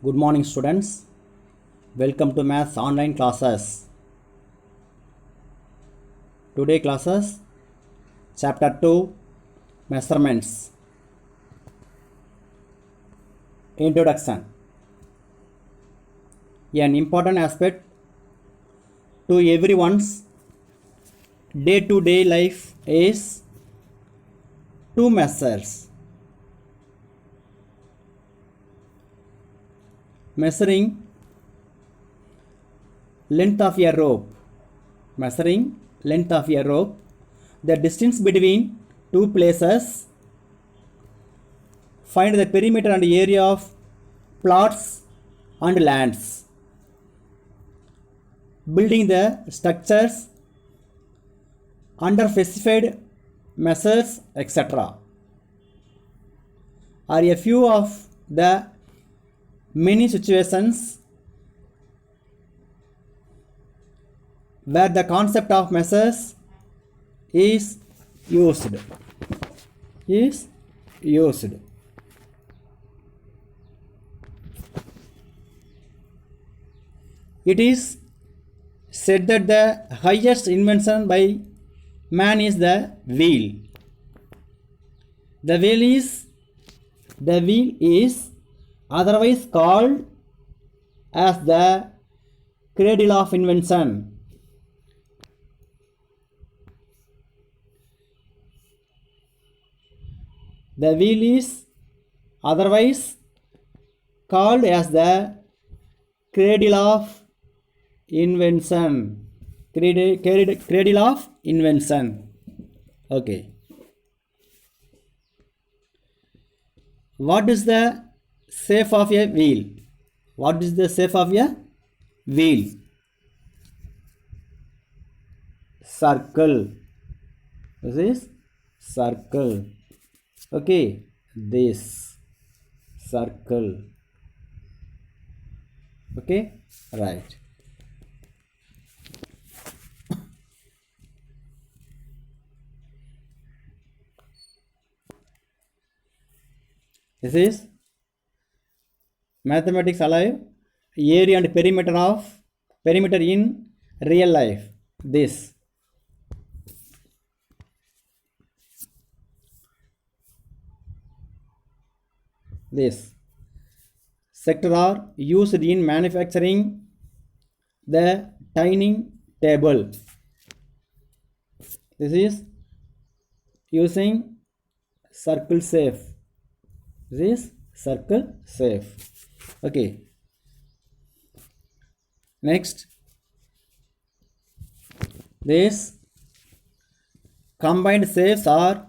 Good morning, students. Welcome to Maths online classes. Today classes, Chapter 2, Measurements. Introduction. An important aspect to everyone's day-to-day life is to measures. Measuring length of a rope. Measuring length of a rope. The distance between two places. Find the perimeter and area of plots and lands. Building the structures under specified measures, etc. are a few of the many situations where the concept of measures is used. It is said that the highest invention by man is the wheel. The wheel is otherwise called as the cradle of invention. The wheel is otherwise called as the cradle of invention. Cradle of invention. Okay. What is the shape of a wheel? What is the shape of a wheel? Circle. This is circle. Okay. This circle. Okay. Right. This is mathematics alive, area and perimeter in real life. This sector are used in manufacturing the dining table. This is using circle shape. This is circle shape. Okay. Next, this combined shapes are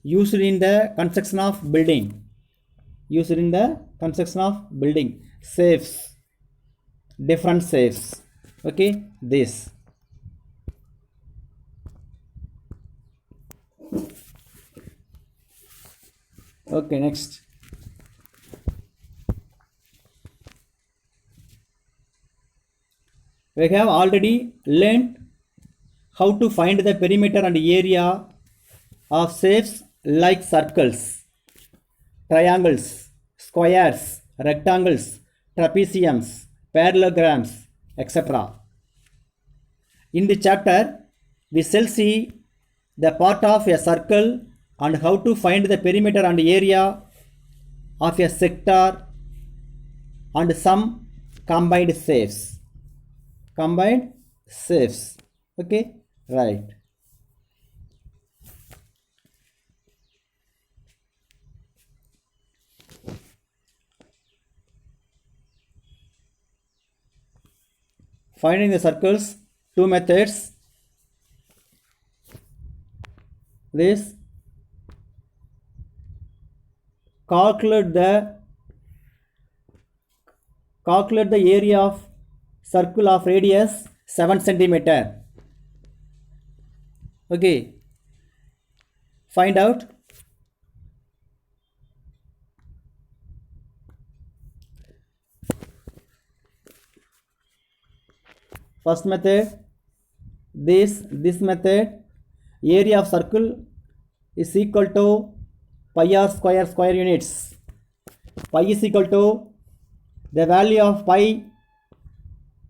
used in the construction of building. Shapes, different shapes. Okay, this. Okay, next. We have already learned how to find the perimeter and area of shapes like circles, triangles, squares, rectangles, trapeziums, parallelograms, etc. In the chapter, we shall see the part of a circle and how to find the perimeter and area of a sector and some combined shapes. Okay, right. Finding the circles, two methods. This calculate the area of circle of radius 7 centimeter. Okay, find out. First method, this method, area of circle is equal to pi r square units. Pi is equal to The value of pi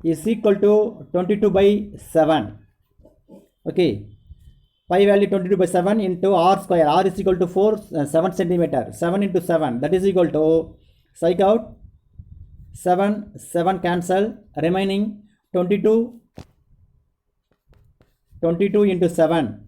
is equal to 22 by 7. Okay, pi value 22 by 7 into r square. R is equal to 7 centimeter. 7 into 7, that is equal to, psych out, 7 cancel, remaining 22 into 7,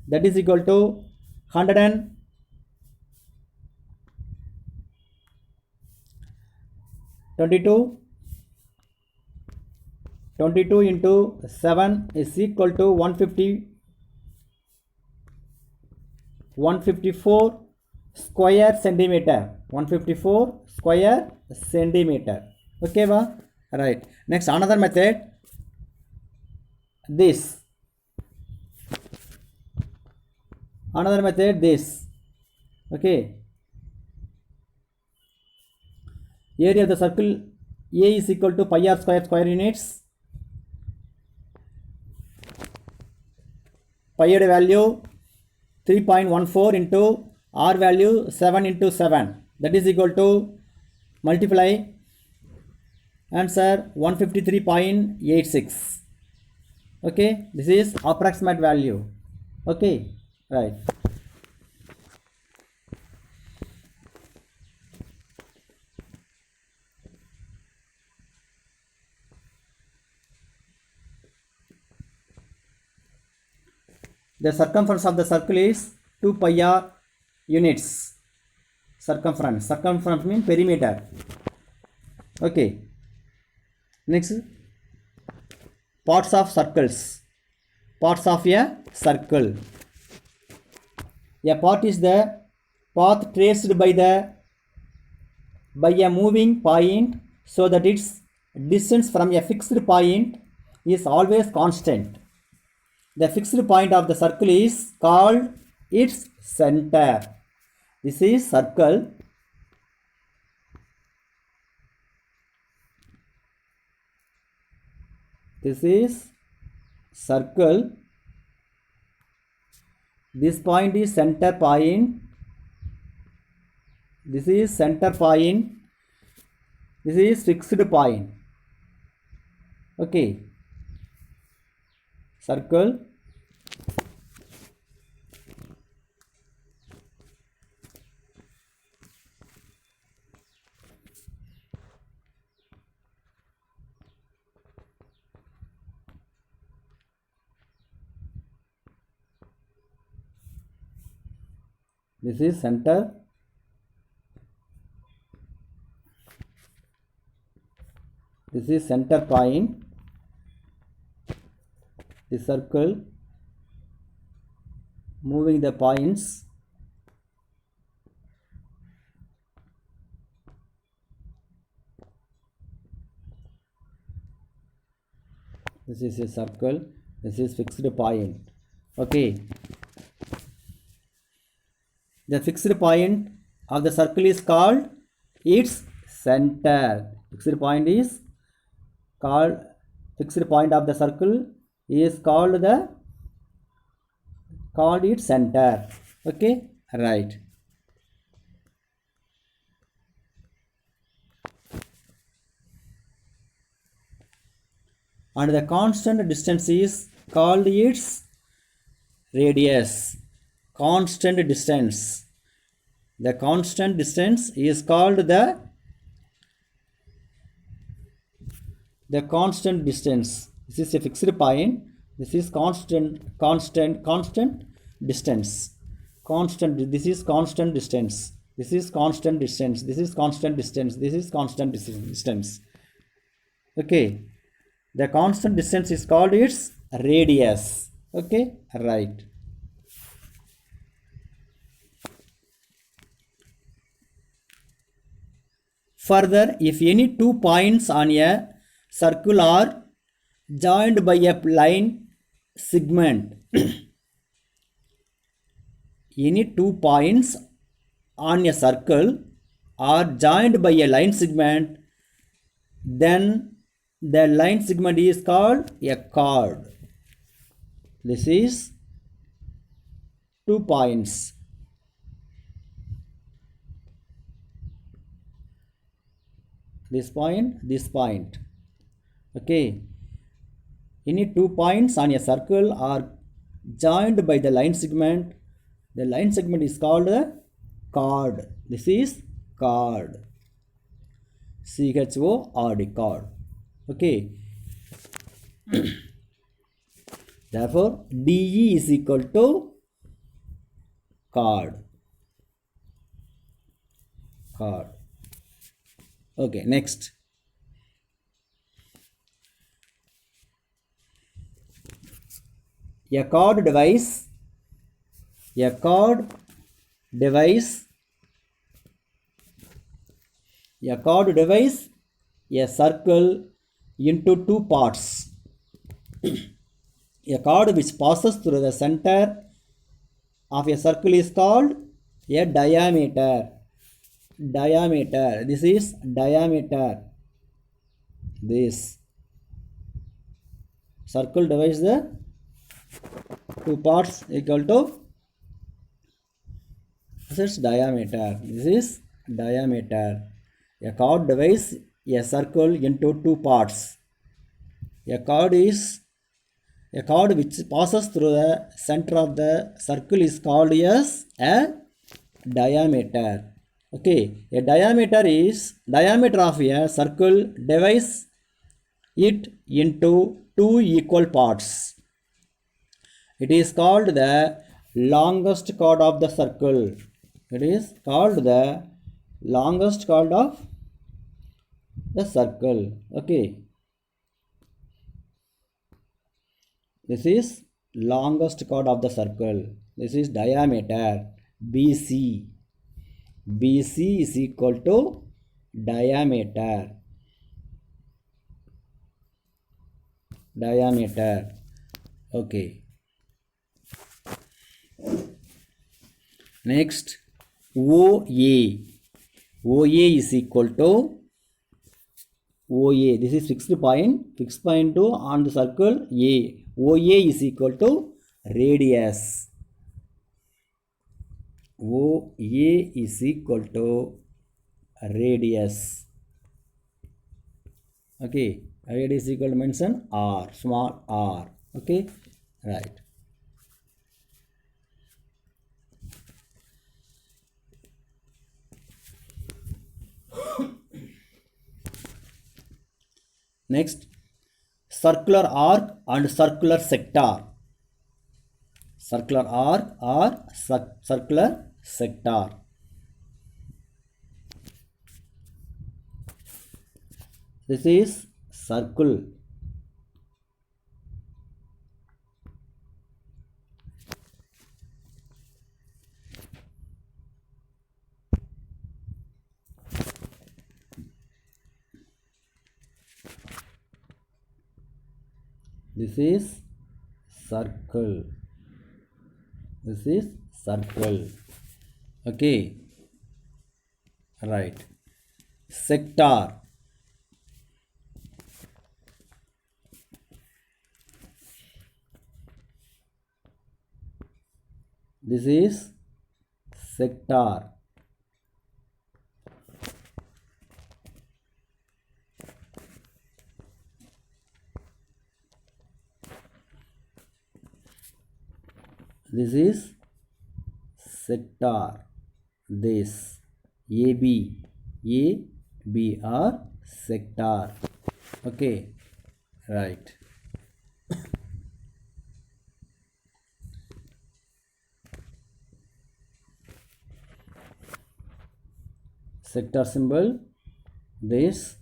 that is equal to 122 into 7 is equal to 154 square centimeter. 154 square centimeter. Okay, va? Right. Next, another method. This. Another method, this. Okay. Area of the circle A is equal to pi r square units. Pi value 3.14 into r value 7 into 7, that is equal to, multiply, answer 153.86. okay, this is approximate value. Okay, right. The circumference of the circle is 2 pi r units. Circumference means perimeter. Okay. Next, parts of circles. Parts of a circle. A part is the path traced by a moving point, so that its distance from a fixed point is always constant. The fixed point of the circle is called its center. This is circle. This is circle. This point is center point. This is center point. This is fixed point. Okay. Circle. This is center. This is center point. The circle moving the points. This is a circle. This is fixed point. Okay. The fixed point of the circle is called its center. Fixed point of the circle is called its center. Okay, right. And the constant distance is called its radius. Constant distance. The constant distance is called the constant distance. This is a fixed point. This is constant distance. Constant. This is constant distance. This is constant distance. This is constant distance. This is constant distance. Okay. The constant distance is called its radius. Okay, right. Further, if any 2 points on a circle are joined by a line segment, any 2 points on a circle are joined by a line segment, then the line segment is called a chord. This is 2 points. this point. Okay, any 2 points on a circle are joined by the line segment. The line segment is called a chord. This is chord. CHORD, chord. Okay. Therefore, DE is equal to chord. Chord. Okay, next. A chord device. A chord device. A chord divides a circle into two parts. A chord which passes through the center of a circle is called a diameter. Diameter. This is diameter. This circle divides the two parts equal to this is diameter. This is diameter. A chord divides a circle into two parts. A chord which passes through the center of the circle is called as a diameter. Okay, a diameter of a circle divides it into two equal parts. It is called the longest chord of the circle. It is called the longest chord of the circle. Okay. This is longest chord of the circle. This is diameter BC. BC is equal to diameter. Diameter. Okay. Next, OA. OA is equal to OA. This is fixed point. Fixed point to on the circle A. OA is equal to radius. OA is equal to radius. Okay. Radius is equal to mention R. Small r. Okay. Right. Next, circular arc and circular sector. Circular arc or circular sector. This is circle. This is circle. This is circle. Okay. Right. Sector. This is sector. This is sector. This AB or sector. Okay. Right. Sector symbol. This.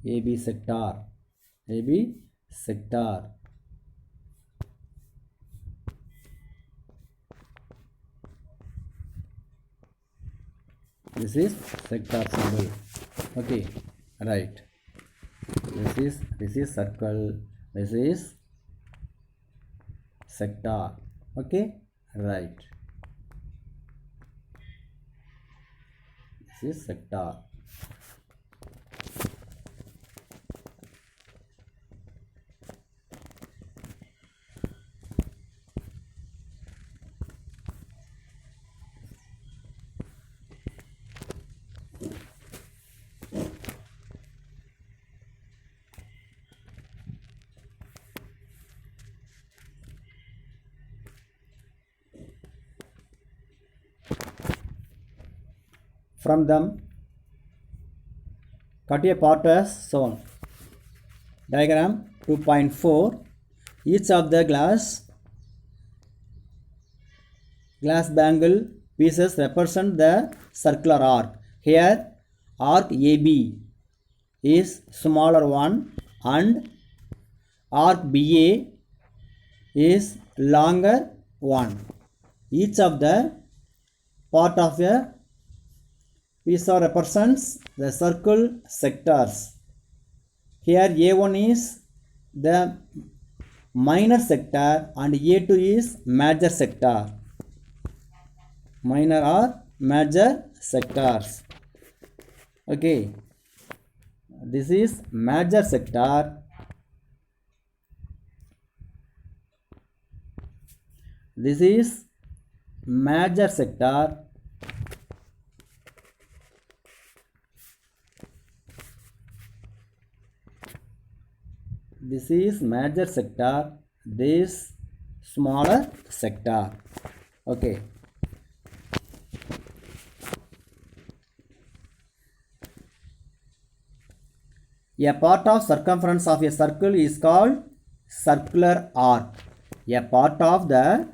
AB sector. AB sector. This is sector symbol. Okay. Right. This is circle. This is sector. Okay. Right. This is sector. from them. Cut a part as shown. Diagram 2.4. Each of the glass bangle pieces represent the circular arc. Here arc AB is smaller one and arc BA is longer one. Each of the part of a piece represents the circle sectors. Here A1 is the minor sector and A2 is major sector. Minor or major sectors. Okay, this is major sector. This is major sector. This is major sector. This smaller sector. Okay. A part of circumference of a circle is called circular arc. A part of the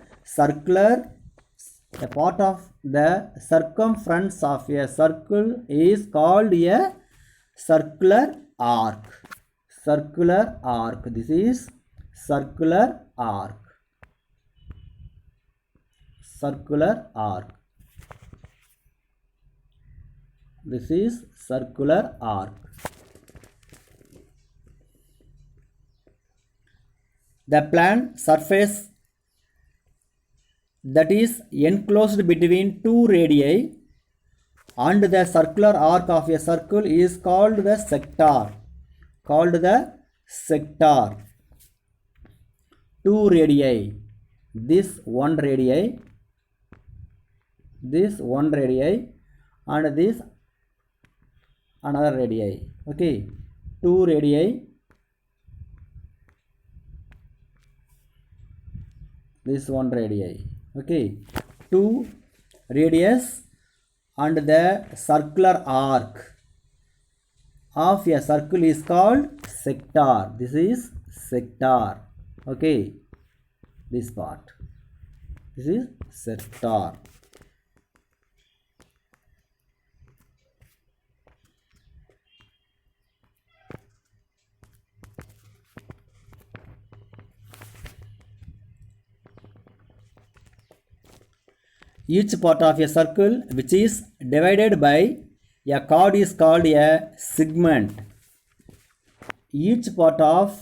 circumference of a circle is called a circular arc. Circular arc. This is circular arc. Circular arc. This is circular arc. The plane surface that is enclosed between two radii and the circular arc of a circle is called the sector. Called the sector. Two radii. This one radii and this another radii. Okay, two radii. This one radii. Okay, two radius and the circular arc of a circle is called sector. This is sector. Okay, this part. This is sector. Each part of a circle which is divided by a chord is called a segment. Each part of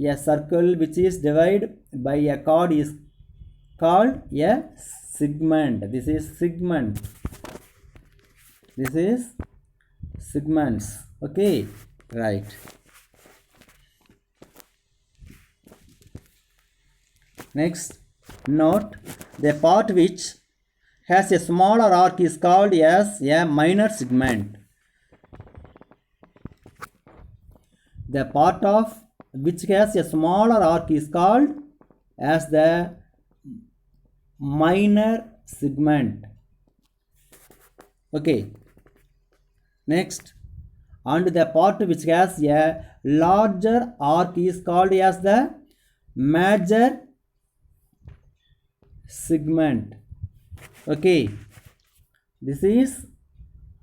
a circle which is divided by a chord is called a segment. This is segment. This is segments. Okay, right. Next, note the part which has a smaller arc is called as a minor segment. The part of which has a smaller arc is called as the minor segment. Okay. Next, and the part which has a larger arc is called as the major segment. Okay, this is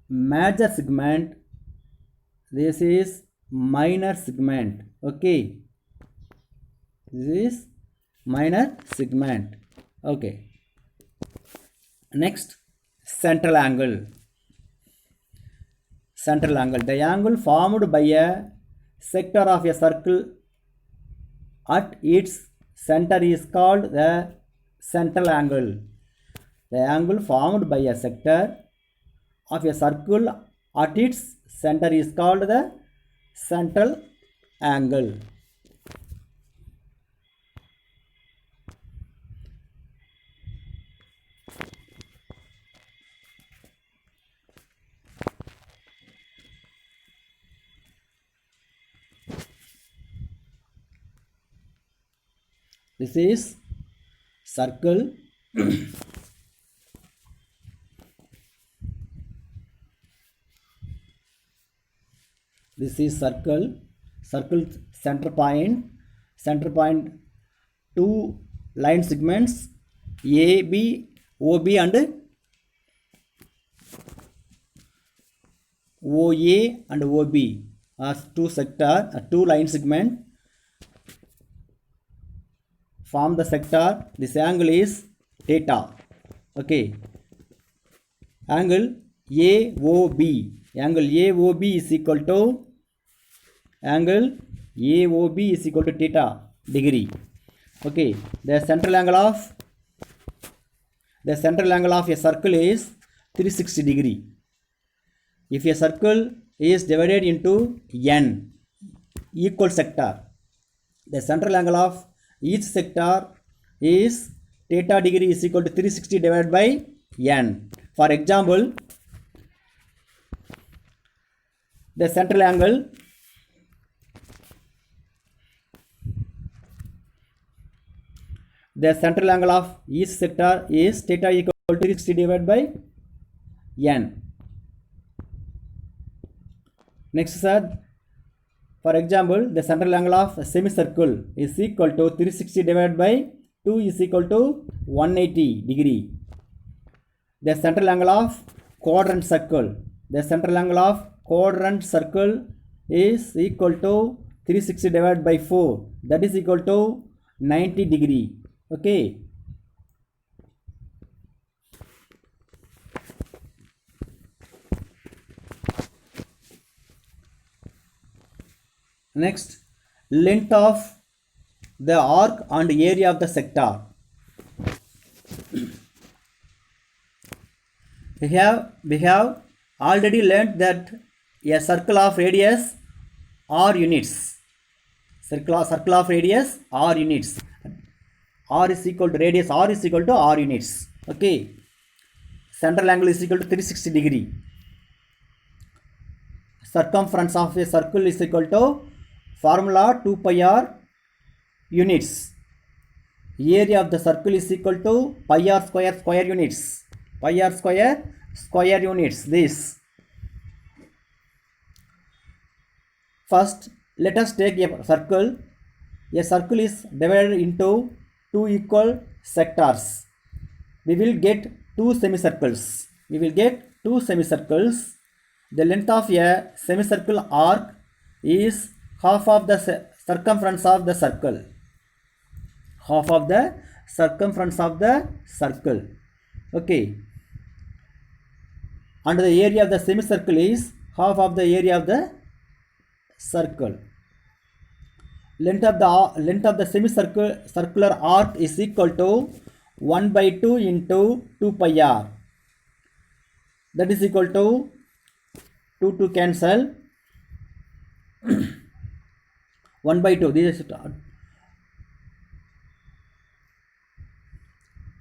major segment. This is minor segment. Okay, this is minor segment. Okay. Next, central angle. Central angle. The angle formed by a sector of a circle at its center is called the central angle. The angle formed by a sector of a circle at its center is called the central angle. This is circle. This is circle center point, two line segments AB, OB and OA and OB as two line segment form the sector. This angle is theta. Okay. Angle AOB. Angle AOB is equal to theta degree. Okay. The central angle of a circle is 360 degree. If a circle is divided into n equal sector, the central angle of each sector is theta degree is equal to 360 divided by n. For example, the central angle of each sector is theta equal to 360 divided by n. Next, sir, for example, the central angle of a semicircle is equal to 360 divided by 2 is equal to 180 degree. The central angle of quadrant circle is equal to 360 divided by 4, that is equal to 90 degree. Okay. Next, length of the arc and area of the sector. We have already learnt that a circle of radius r units. Circle of radius r units. R is equal to radius r is equal to r units. Okay. Central angle is equal to 360 degree. Circumference of a circle is equal to formula 2 pi r units. Area of the circle is equal to pi r square units. Pi r square units. This. First, let us take a circle. A circle is divided into two equal sectors. We will get two semicircles. The length of a semicircle arc is half of the circumference of the circle. Okay. And the area of the semicircle is half of the area of the circle. Length of the circular arc is equal to 1 by 2 into 2 pi r. That is equal to 2 to cancel. 1 by 2. This is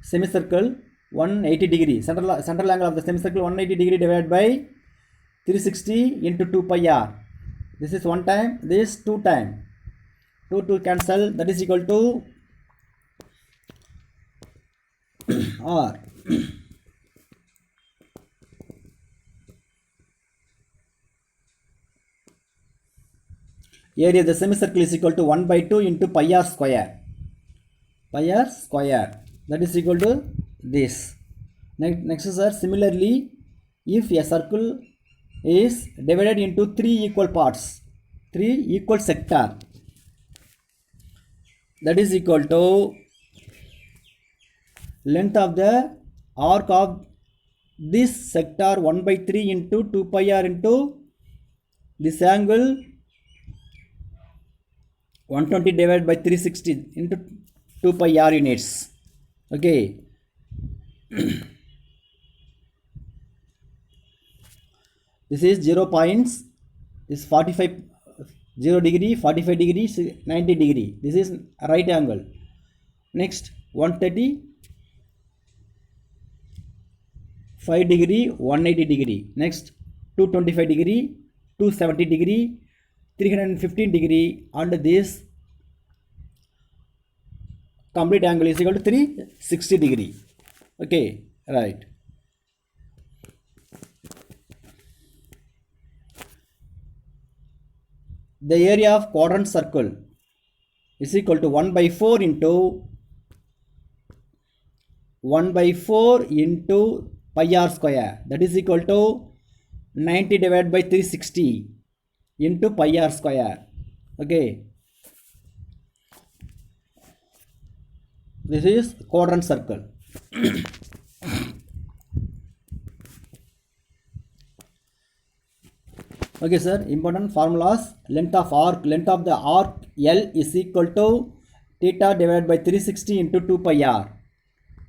semicircle 180 degree. Central angle of the semicircle 180 degree divided by 360 into 2 pi r. This is one time. This 2 time. 2 to cancel. That is equal to r. Area of the semicircle is equal to 1 by 2 into pi r square. That is equal to this. Next, sir, similarly, if a circle is divided into 3 equal parts, 3 equal sector, that is equal to length of the arc of this sector 1 by 3 into 2 pi r into this angle 120 divided by 360 into 2 pi r units. Okay. This is 0 points. This 45 0 degree, 45 degree, 90 degree. This is right angle. Next 130 5 degree, 180 degree. Next 225 degree, 270 degree, 315 degree, and this complete angle is equal to 360 degree. Okay, right. the area of quadrant circle is equal to 1 by 4 into 1 by 4 into pi r square, that is equal to 90 divided by 360 into pi r square. Okay, this is quadrant circle. Okay sir, important formulas. Length of the arc L is equal to theta divided by 360 into 2 pi r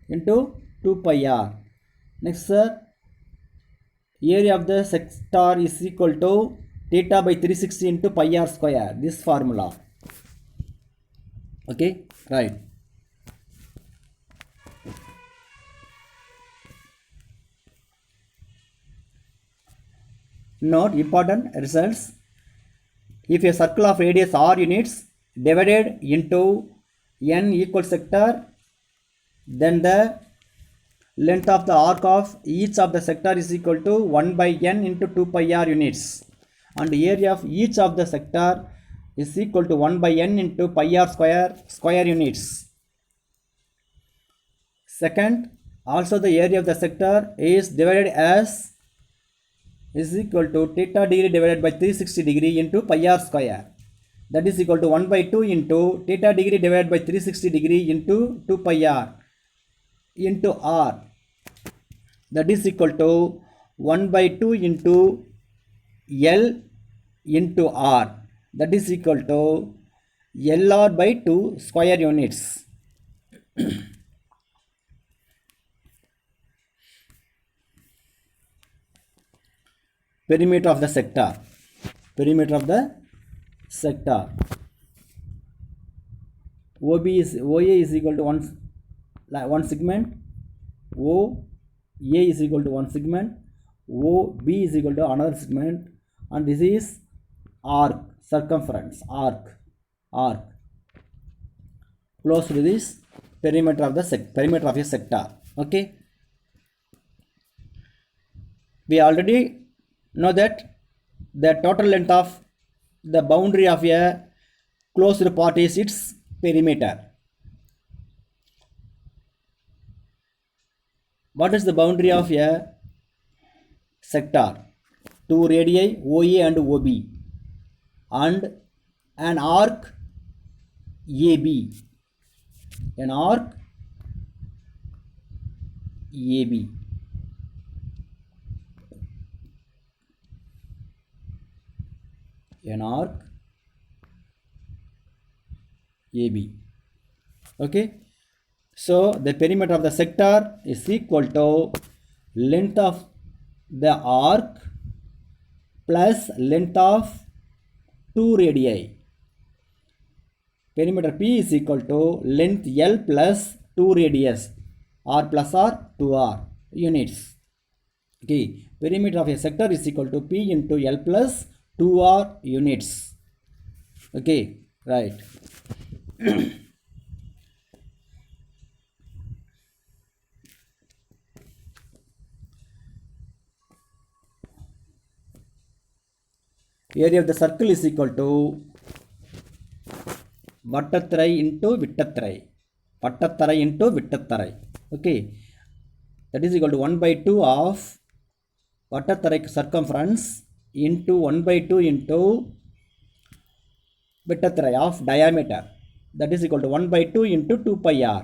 into 2 pi r. Next sir, area of the sector is equal to theta by 360 into pi r square, this formula. Okay, right. Note important results. If a circle of radius r units divided into n equal sector, then the length of the arc of each of the sector is equal to 1 by n into 2 pi r units, and area of each of the sector is equal to 1 by n into pi r square units. Second, also the area of the sector is divided as is equal to theta degree divided by 360 degree into pi r square, that is equal to 1 by 2 into theta degree divided by 360 degree into 2 pi r into r, that is equal to 1 by 2 into L into r, that is equal to LR by 2 square units. Perimeter of the sector. Perimeter of the sector. OA is equal to one segment. OA is equal to one segment. OB is equal to another segment, and this is arc, circumference, arc close to this perimeter of the perimeter of a sector. Okay, we already know that the total length of the boundary of a closed part is its perimeter. What is the boundary of a sector? Two radii OA and OB, and an arc AB. An arc AB. An arc AB. Okay, so the perimeter of the sector is equal to length of the arc plus length of two radii. Perimeter P is equal to length L plus 2 radius, r plus r 2r units. Okay, perimeter of a sector is equal to P into L plus 2r units. Okay, right. Area of the circle is equal to வட்டத்திரை into விட்டத்திரை, வட்டத்தரை into விட்டத்தரை. Okay, that is equal to 1 by 2 of வட்டத்தரை circumference into 1 by 2 into விட்டத்திரை of diameter, that is equal to 1 by 2 into 2 pi r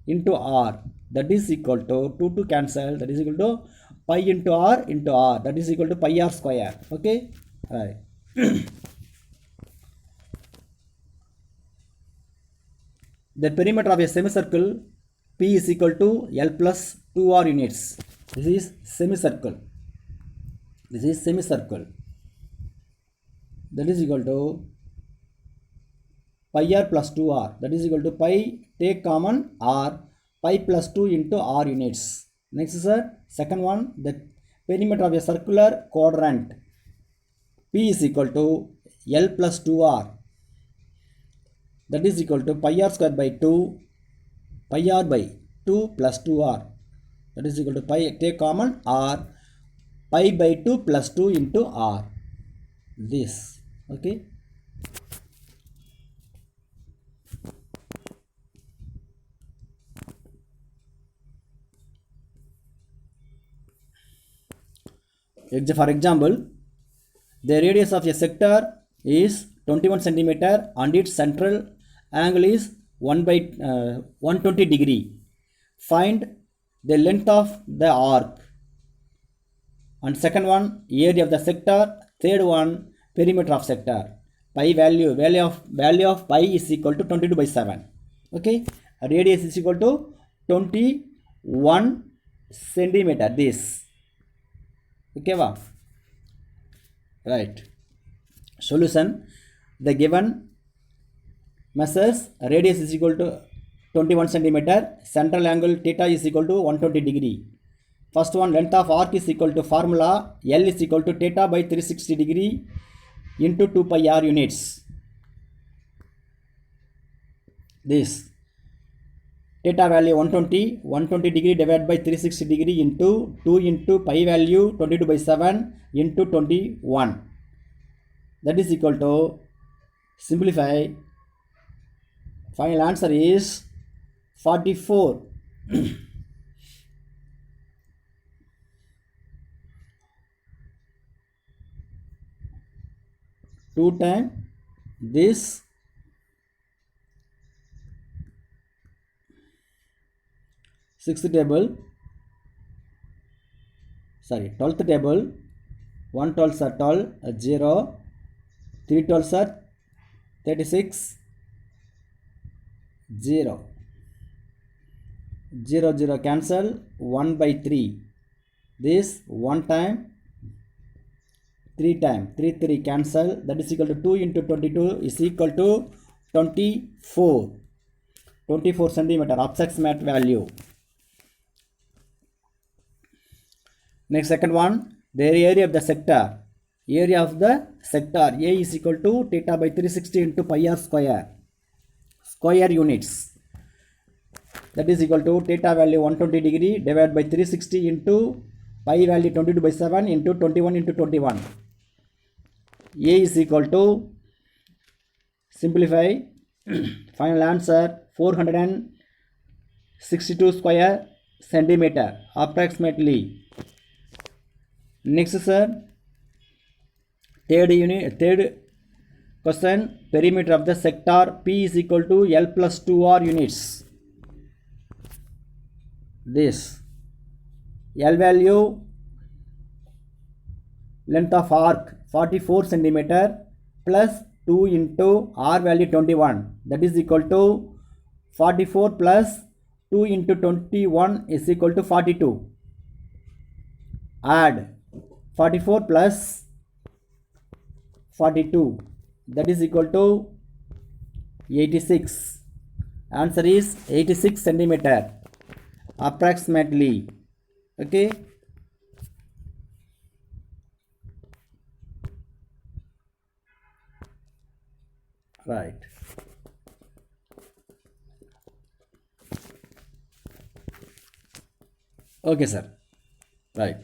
into r, that is equal to 2 cancel, that is equal to pi into r, that is equal to pi r square. Okay, right. The perimeter of a semicircle P is equal to L plus 2r units. This is semicircle. This is semicircle. That is equal to pi r plus 2r. That is equal to pi, take common r, pi plus 2 into r units. Next is the second one, the perimeter of a circular quadrant P is equal to L plus 2r. That is equal to pi r square by 2, pi r by 2 plus 2r. That is equal to pi, take common r, pi by 2 plus 2 into r. This. Okay. For example, the radius of a sector is 21 centimeter and its central angle is 120 degree. Find the length of the arc. And second one, area of the sector. Third one, perimeter of sector. Value of pi is equal to 22/7. Okay, radius is equal to 21 centimeter. This. Okay, wow. Right. Solution: the given measures radius is equal to 21 centimeter, central angle theta is equal to 120 degree. First one, length of arc is equal to formula L is equal to theta by 360 degree into 2 pi r units. This theta value 120 degree divided by 360 degree into 2 into pi value 22/7 into 21. That is equal to, simplify, final answer is 44. 2 times this sixth table, 12th table, 1 12s are 12, 0, 3 12s are 36, 0, 0 0 cancel, 1/3. This 1 time, 3 time, 3 3 cancel, that is equal to 2 into 22 is equal to 24 centimeter approximate value. Next, second one, the area of the sector. Area of the sector A is equal to theta by 360 into pi r square units. That is equal to theta value 120 degree divided by 360 into pi value 22/7 into 21 into 21. A is equal to, simplify, final answer 462 square centimeter approximately. Next, sir, third question, perimeter of the sector P is equal to L plus 2R units. This L value, length of arc 44 centimeter plus 2 into R value 21, that is equal to 44 plus 2 into 21 is equal to 42. Add 44 plus 42, that is equal to 86. Answer is 86 centimeter approximately. Okay. Right. Okay, sir. Right.